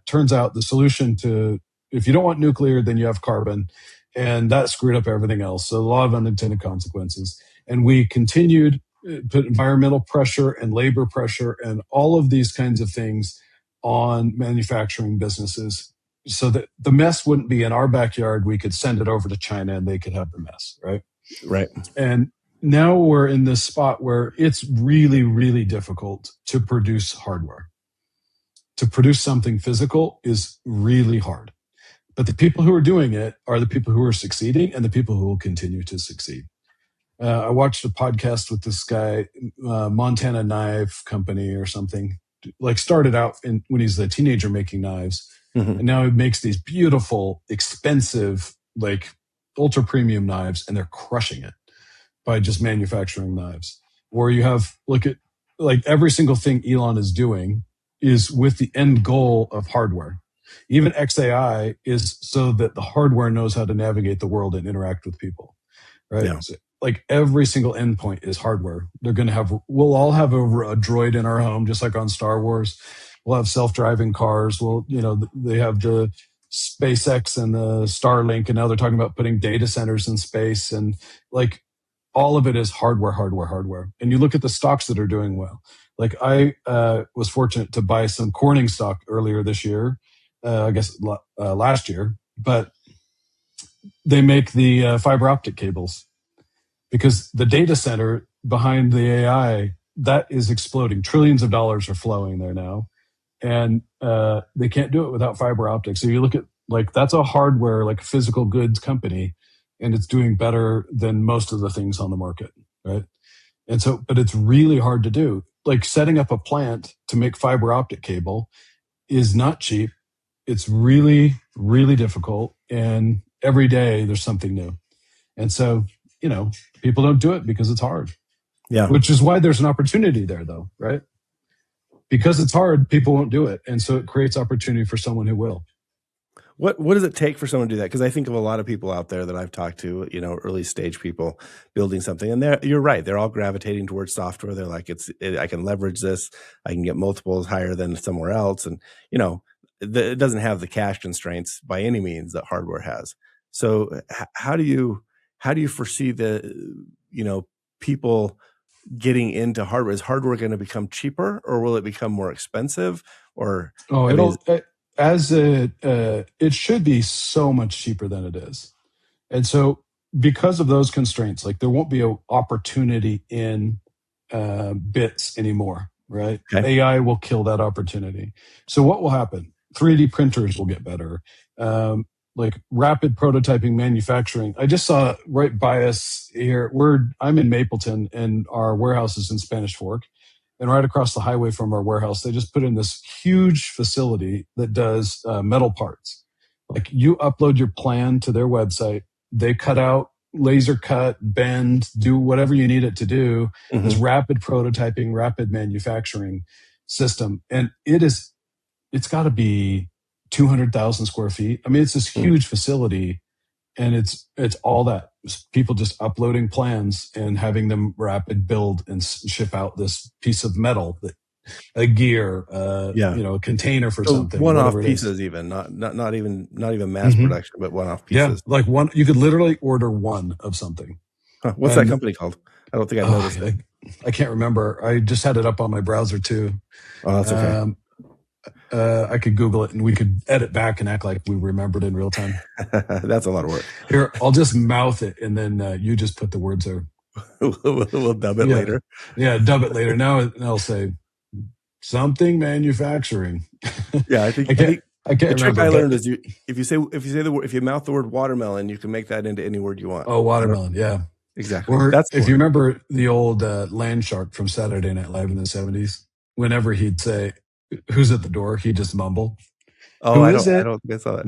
turns out the solution to, if you don't want nuclear, then you have carbon. And that screwed up everything else. So the law of unintended consequences. And we continued, put environmental pressure and labor pressure and all of these kinds of things on manufacturing businesses so that the mess wouldn't be in our backyard. We could send it over to China and they could have the mess, right? Right. And now we're in this spot where it's really, really difficult to produce hardware. To produce something physical is really hard. But the people who are doing it are the people who are succeeding and the people who will continue to succeed. I watched a podcast with this guy, Montana Knife Company or something, like started out when he's a teenager making knives. And now he makes these beautiful, expensive, like ultra premium knives, and they're crushing it by just manufacturing knives. Or you have, look at like every single thing Elon is doing is with the end goal of hardware. Even XAI is so that the hardware knows how to navigate the world and interact with people, right? Yeah. So, like every single endpoint is hardware. We'll all have a droid in our home, just like on Star Wars. We'll have self-driving cars. They have the SpaceX and the Starlink, and now they're talking about putting data centers in space, and like all of it is hardware. And you look at the stocks that are doing well. Like I was fortunate to buy some Corning stock earlier this year, I guess last year, but they make the fiber optic cables because the data center behind the AI, that is exploding. Trillions of dollars are flowing there now. And they can't do it without fiber optics. So you look at that's a hardware, like a physical goods company, and it's doing better than most of the things on the market, right? And so, but it's really hard to do. Like setting up a plant to make fiber optic cable is not cheap. It's really, really difficult. And every day there's something new. And so, people don't do it because it's hard. Yeah. Which is why there's an opportunity there though, right? Because it's hard, people won't do it. And so it creates opportunity for someone who will. What does it take for someone to do that? Because I think of a lot of people out there that I've talked to, early stage people building something. And you're right. They're all gravitating towards software. They're like, I can leverage this. I can get multiples higher than somewhere else. And, it doesn't have the cash constraints by any means that hardware has. So how do you foresee the, people getting into hardware? Is hardware going to become cheaper, or will it become more expensive? Or Oh, I mean, it should be so much cheaper than it is. And so, because of those constraints, like there won't be an opportunity in bits anymore, right? okay. AI will kill that opportunity. So, what will happen? 3D printers will get better. Like rapid prototyping manufacturing. I just saw right by us here. I'm in Mapleton, and our warehouse is in Spanish Fork. And right across the highway from our warehouse, they just put in this huge facility that does metal parts. Like you upload your plan to their website, they cut out, laser cut, bend, do whatever you need it to do. This rapid prototyping, rapid manufacturing system. And it's got to be 200,000 square feet. I mean, it's this huge facility, and it's all that people just uploading plans and having them rapid build and ship out this piece of metal, that a gear, Yeah. a container for So something, one-off whatever it is. pieces, even not even mass Mhm. production, but one-off Yeah, pieces. like one, you could literally order one of something. Huh. What's that company called? I don't think I've noticed it. I can't remember. I just had it up on my browser too. Oh, that's okay. I could Google it and we could edit back and act like we remembered in real time. That's a lot of work. Here, I'll just mouth it, and then you just put the words there. We'll dub it later. Yeah, dub it later. Now it'll say something manufacturing. Yeah, I think I can't the trick remember. I learned is if you mouth the word watermelon, you can make that into any word you want. Oh, watermelon. Yeah, exactly. Or if you remember the old Land Shark from Saturday Night Live in the 70s, whenever he'd say, "Who's at the door?" he'd just mumble. Oh, I don't think I saw that.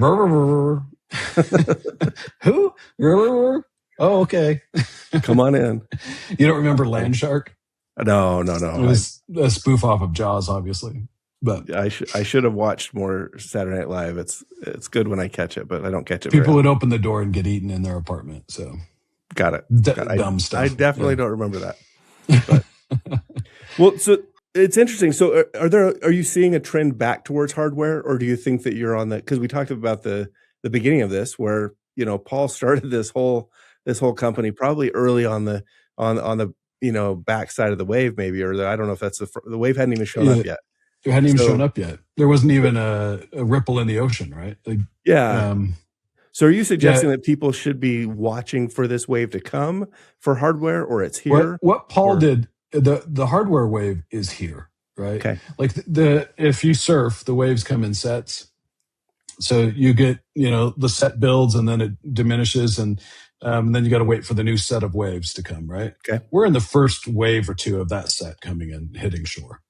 Who? Oh, okay. Come on in. You don't remember Land Shark? No. It was a spoof off of Jaws, obviously. But I should have watched more Saturday Night Live. It's good when I catch it, but I don't catch it. People would open the door and get eaten in their apartment. So got it. Dumb stuff. I definitely don't remember that. But, well, so it's interesting. So are you seeing a trend back towards hardware, or do you think that you're on that? Because we talked about the beginning of this, where Paul started this whole company probably early on the backside of the wave, maybe, or I don't know if that's the wave hadn't even shown up yet. It hadn't even shown up yet. There wasn't even a ripple in the ocean, right? Like, yeah. So are you suggesting that people should be watching for this wave to come for hardware, or it's here? What Paul did, the hardware wave is here, right? Okay. Like if you surf, the waves come in sets. So you get, the set builds and then it diminishes, and then you got to wait for the new set of waves to come, right? Okay. We're in the first wave or two of that set coming in, hitting shore.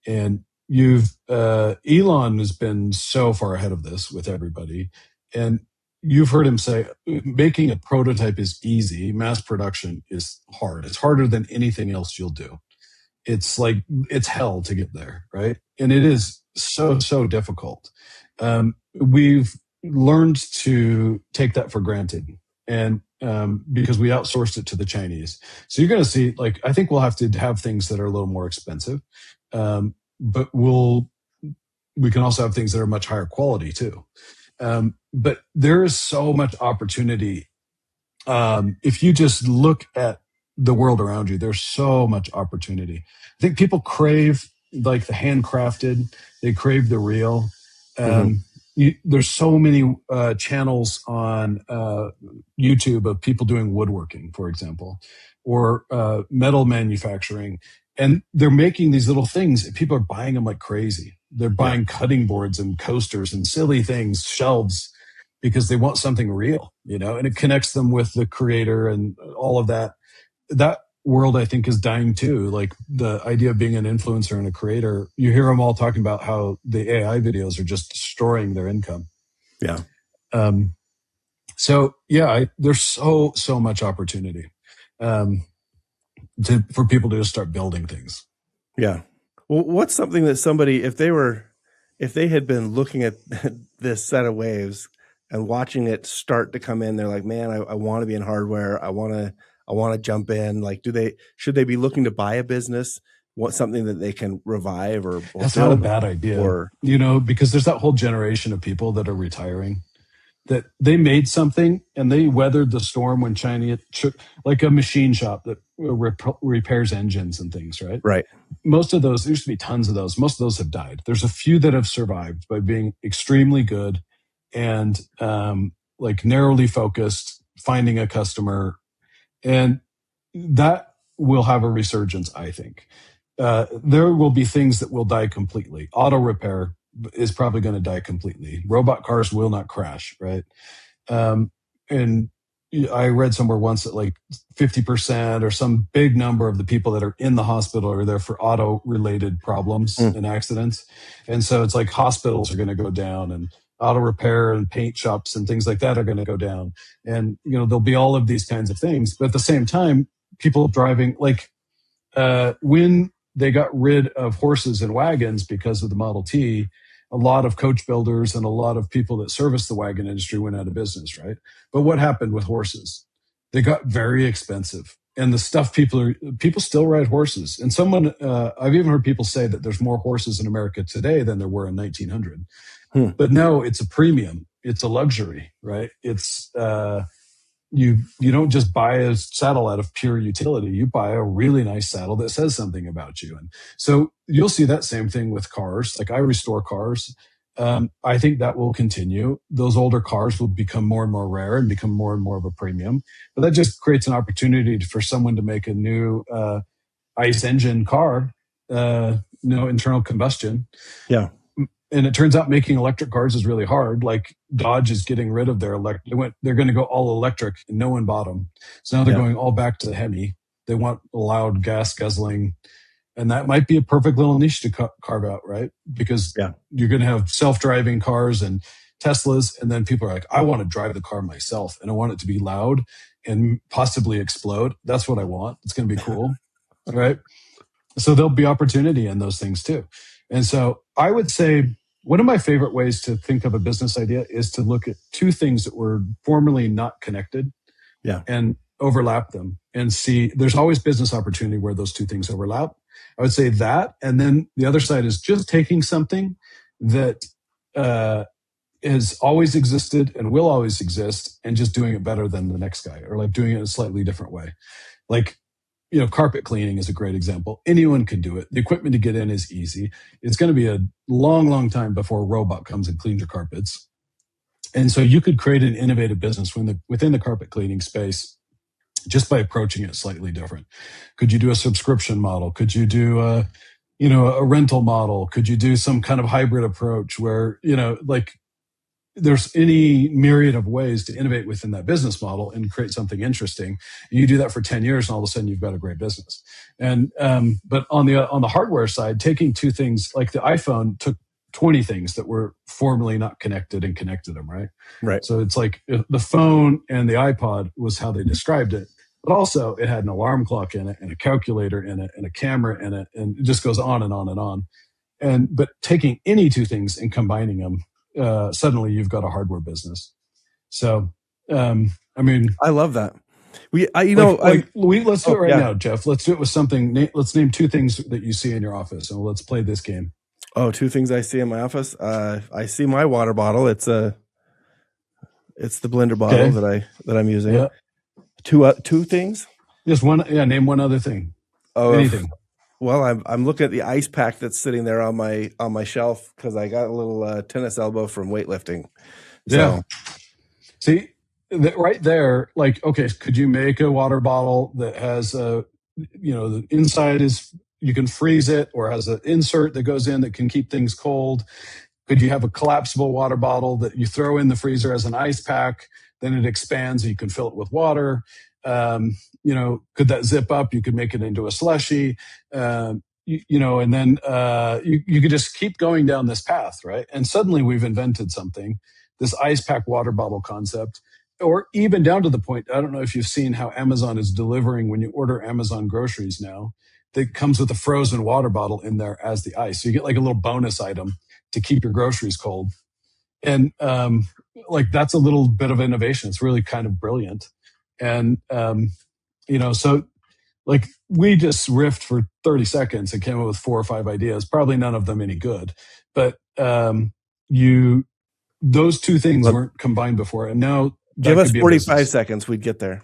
And Elon has been so far ahead of this with everybody. And you've heard him say, making a prototype is easy. Mass production is hard. It's harder than anything else you'll do. It's like, it's hell to get there, right? And it is so, so difficult. We've learned to take that for granted. And because we outsourced it to the Chinese. So you're going to see, I think we'll have to have things that are a little more expensive. But we can also have things that are much higher quality too. But there is so much opportunity. If you just look at the world around you, there's so much opportunity. I think people crave the handcrafted, they crave the real. There's so many channels on YouTube of people doing woodworking, for example, or metal manufacturing. And they're making these little things, and people are buying them like crazy. They're buying cutting boards and coasters and silly things, shelves, because they want something real, and it connects them with the creator and all of that. That world, I think, is dying too. Like the idea of being an influencer and a creator, you hear them all talking about how the AI videos are just destroying their income. Yeah. So yeah, there's so much opportunity. For people to just start building things. Yeah. Well, what's something that somebody, if they had been looking at this set of waves and watching it start to come in, they're like, man, I want to be in hardware. I want to jump in. Should they be looking to buy a business? Want something that they can revive or that's not a bad idea, because there's that whole generation of people that are retiring. that they made something and they weathered the storm when China, like a machine shop that repairs engines and things, right? Right. Most of those, there used to be tons of those. Most of those have died. There's a few that have survived by being extremely good and like narrowly focused, finding a customer, and that will have a resurgence, I think. There will be things that will die completely. Auto repair is probably going to die completely. Robot cars will not crash, right? And I read somewhere once that like 50% or some big number of the people that are in the hospital are there for auto related problems and accidents. And so it's like hospitals are going to go down, and auto repair and paint shops and things like that are going to go down. And, there'll be all of these kinds of things. But at the same time, people driving, like when they got rid of horses and wagons because of the Model T, a lot of coach builders and a lot of people that service the wagon industry went out of business, right? But what happened with horses? They got very expensive. And the stuff people still ride horses. And I've even heard people say that there's more horses in America today than there were in 1900. But no, it's a premium. It's a luxury, right? It's, you don't just buy a saddle out of pure utility. You buy a really nice saddle that says something about you. And so you'll see that same thing with cars. Like I restore cars. I think that will continue. Those older cars will become more and more rare and become more and more of a premium. But that just creates an opportunity for someone to make a new ICE engine car, internal combustion. Yeah. And it turns out making electric cars is really hard. Like Dodge is getting rid of their they're going to go all electric, and no one bought them. So now they're going all back to the Hemi. They want loud gas guzzling, and that might be a perfect little niche to carve out, right? Because you're going to have self-driving cars and Teslas, and then people are like, I want to drive the car myself, and I want it to be loud and possibly explode. That's what I want. It's going to be cool, right? So there'll be opportunity in those things too. And so I would say one of my favorite ways to think of a business idea is to look at two things that were formerly not connected and overlap them and see there's always business opportunity where those two things overlap. I would say that. And then the other side is just taking something that has always existed and will always exist and just doing it better than the next guy, or like doing it a slightly different way. Like, carpet cleaning is a great example. Anyone can do it. The equipment to get in is easy. It's going to be a long, long time before a robot comes and cleans your carpets. And so you could create an innovative business within the carpet cleaning space just by approaching it slightly different. Could you do a subscription model? Could you do a rental model? Could you do some kind of hybrid approach where, there's any myriad of ways to innovate within that business model and create something interesting. And you do that for 10 years and all of a sudden you've got a great business. And, but on the hardware side, taking two things like the iPhone took 20 things that were formerly not connected and connected them, right? Right. So it's like the phone and the iPod was how they described it. But also it had an alarm clock in it and a calculator in it and a camera in it. And it just goes on and on and on. But taking any two things and combining them, suddenly you've got a hardware business. So, I love that. Let's do it right now, Jeff. Let's do it with something. Let's name two things that you see in your office, and let's play this game. Oh, two things I see in my office. I see my water bottle. It's the blender bottle that I'm using. Yeah. Two things. Just one. Yeah. Name one other thing. Anything. Well, I'm looking at the ice pack that's sitting there on my shelf because I got a little tennis elbow from weightlifting. So. Yeah. See, right there, like, okay, could you make a water bottle that has the inside is, you can freeze it, or has an insert that goes in that can keep things cold? Could you have a collapsible water bottle that you throw in the freezer as an ice pack, then it expands and you can fill it with water? Could that zip up? You could make it into a slushy, and then you could just keep going down this path, right? And suddenly we've invented something, this ice pack water bottle concept, or even down to the point, I don't know if you've seen how Amazon is delivering when you order Amazon groceries now, that comes with a frozen water bottle in there as the ice. So you get like a little bonus item to keep your groceries cold. And that's a little bit of innovation. It's really kind of brilliant. And, so like we just riffed for 30 seconds and came up with 4 or 5 ideas, probably none of them any good, but those two things weren't combined before, and now give that us could be a 45 business. seconds, we'd get there.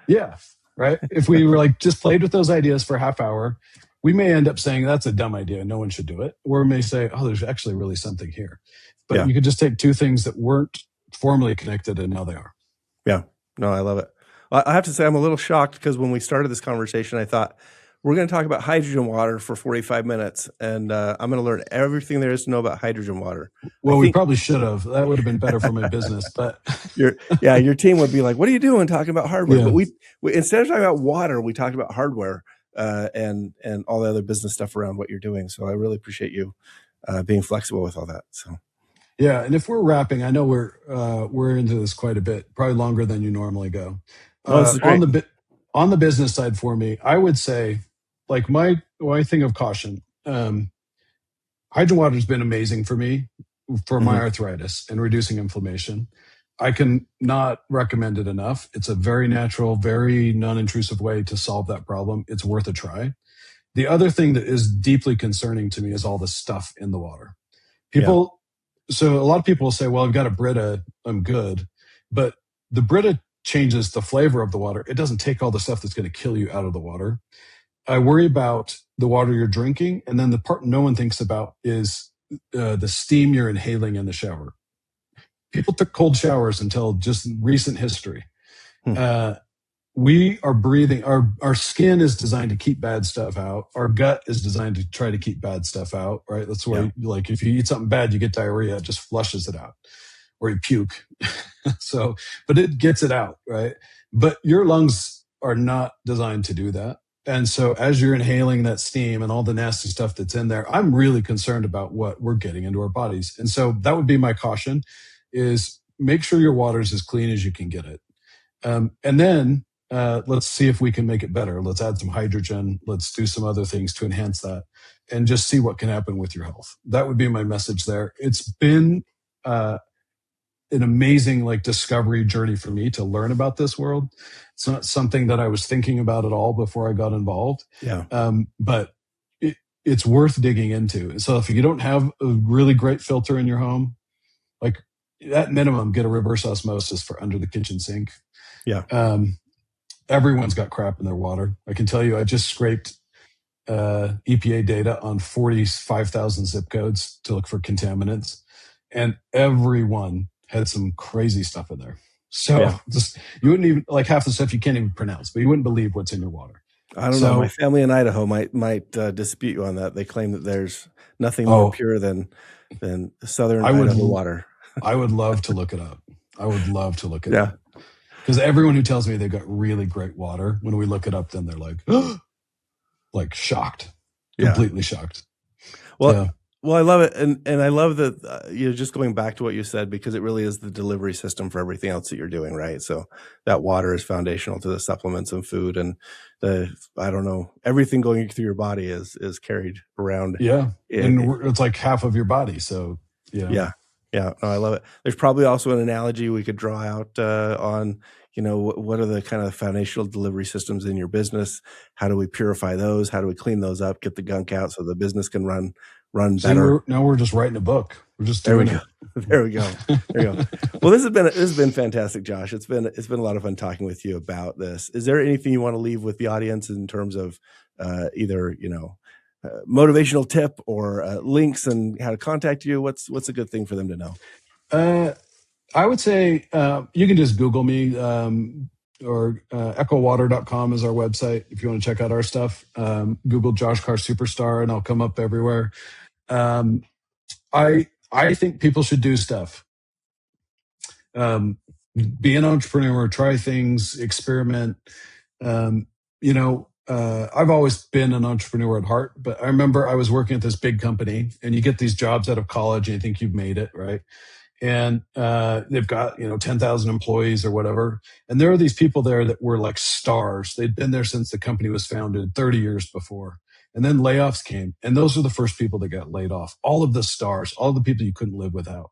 Yeah, right. If we were like just played with those ideas for a half hour, we may end up saying that's a dumb idea, no one should do it, or we may say, oh, there's actually really something here. But you could just take two things that weren't formally connected, and now they are. Yeah, no, I love it. I have to say I'm a little shocked because when we started this conversation, I thought we're going to talk about hydrogen water for 45 minutes, and I'm going to learn everything there is to know about hydrogen water. Well, we probably should have. That would have been better for my business. But your team would be like, "What are you doing talking about hardware?" Yeah. But we instead of talking about water, we talked about hardware and all the other business stuff around what you're doing. So I really appreciate you being flexible with all that. So. Yeah, and if we're wrapping, I know we're into this quite a bit, probably longer than you normally go. This is great. On the business side for me, I would say, like my thing of caution, hydrogen water has been amazing for me for my arthritis and reducing inflammation. I can not recommend it enough. It's a very natural, very non-intrusive way to solve that problem. It's worth a try. The other thing that is deeply concerning to me is all the stuff in the water. So a lot of people will say, well, I've got a Brita, I'm good. But the Brita changes the flavor of the water. It doesn't take all the stuff that's going to kill you out of the water. I worry about the water you're drinking. And then the part no one thinks about is the steam you're inhaling in the shower. People took cold showers until just recent history. We are breathing, our skin is designed to keep bad stuff out. Our gut is designed to try to keep bad stuff out, right? That's why, like, if you eat something bad, you get diarrhea, it just flushes it out, or you puke. So, but it gets it out, right? But your lungs are not designed to do that. And so as you're inhaling that steam and all the nasty stuff that's in there, I'm really concerned about what we're getting into our bodies. And so that would be my caution, is make sure your water is as clean as you can get it. And then, let's see if we can make it better. Let's add some hydrogen. Let's do some other things to enhance that and just see what can happen with your health. That would be my message there. It's been an amazing discovery journey for me to learn about this world. It's not something that I was thinking about at all before I got involved. But it's worth digging into. So if you don't have a really great filter in your home, at minimum, get a reverse osmosis for under the kitchen sink. Everyone's got crap in their water. I can tell you, I just scraped EPA data on 45,000 zip codes to look for contaminants, and everyone had some crazy stuff in there. So you wouldn't even, half the stuff you can't even pronounce, but you wouldn't believe what's in your water. I don't know. My family in Idaho might dispute you on that. They claim that there's nothing more pure than southern Idaho water. I would love to look it up. I would love to look it up. Because everyone who tells me they've got really great water, when we look it up, then they're like shocked, completely shocked. Well, I love it. And I love that you're just going back to what you said, because it really is the delivery system for everything else that you're doing, right? So that water is foundational to the supplements and food, and everything going through your body is carried around. And it's like half of your body. So no, I love it. There's probably also an analogy we could draw out on, what are the kind of foundational delivery systems in your business? How do we purify those? How do we clean those up, get the gunk out so the business can run better? Now we're just writing a book. We're just doing it. There we go. Well, this has been fantastic, Josh. It's been a lot of fun talking with you about this. Is there anything you want to leave with the audience in terms of either motivational tip or links and how to contact you? What's a good thing for them to know? I would say you can just Google me, or echowater.com is our website if you want to check out our stuff. Google Josh Carr Superstar and I'll come up everywhere. I think people should do stuff. Be an entrepreneur, try things, experiment. I've always been an entrepreneur at heart, but I remember I was working at this big company, and you get these jobs out of college and you think you've made it, right? And they've got 10,000 employees or whatever, and there are these people there that were like stars. They'd been there since the company was founded 30 years before, and then layoffs came, and those are the first people that got laid off. All of the stars, all of the people you couldn't live without.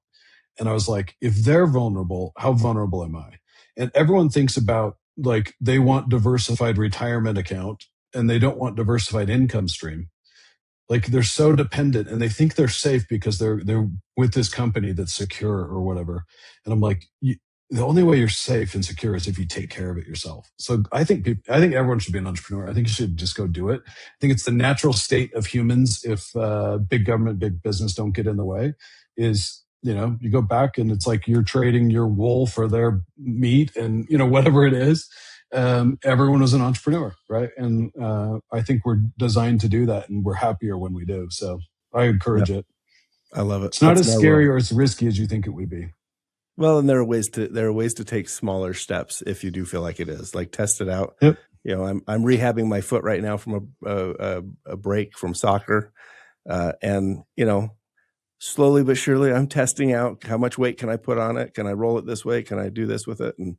And I was like, if they're vulnerable, how vulnerable am I? And everyone thinks about they want diversified retirement account and they don't want diversified income stream. Like they're so dependent and they think they're safe because they're with this company that's secure or whatever. And I'm like, the only way you're safe and secure is if you take care of it yourself. So I think everyone should be an entrepreneur. I think you should just go do it. I think it's the natural state of humans. If big government, big business don't get in the way, is, you go back and it's like you're trading your wool for their meat and, whatever it is. Everyone was an entrepreneur, right? And I think we're designed to do that, and we're happier when we do. So I encourage it. I love it. It's not as scary or as risky as you think it would be. Well, and there are ways to take smaller steps if you do feel like it is. Like test it out. Yep. I'm rehabbing my foot right now from a break from soccer, and slowly but surely I'm testing out how much weight can I put on it. Can I roll it this way? Can I do this with it? And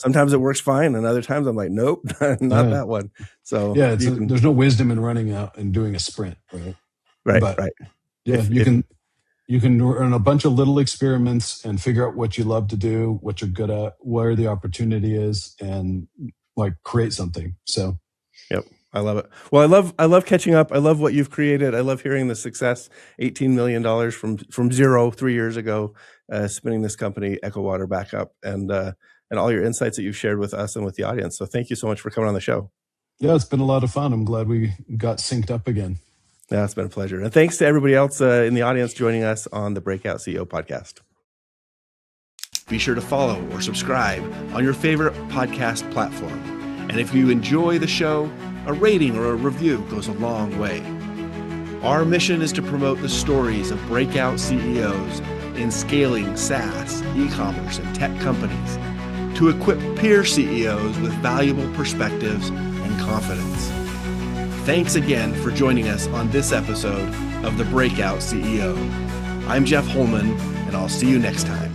sometimes it works fine, and other times I'm like, nope, not that one. So there's no wisdom in running out and doing a sprint, right? Right. Yeah, you can run a bunch of little experiments and figure out what you love to do, what you're good at, where the opportunity is, and like create something. So, yep, I love it. Well, I love catching up. I love what you've created. I love hearing the success. $18 million from zero 3 years ago, spinning this company Echo Water back up, and all your insights that you've shared with us and with the audience. So, thank you so much for coming on the show. Yeah, it's been a lot of fun. I'm glad we got synced up again. Yeah, it's been a pleasure. And thanks to everybody else in the audience joining us on the Breakout CEO podcast. Be sure to follow or subscribe on your favorite podcast platform. And if you enjoy the show, a rating or a review goes a long way. Our mission is to promote the stories of breakout CEOs in scaling SaaS, e-commerce, and tech companies to equip peer CEOs with valuable perspectives and confidence. Thanks again for joining us on this episode of The Breakout CEO. I'm Jeff Holman, and I'll see you next time.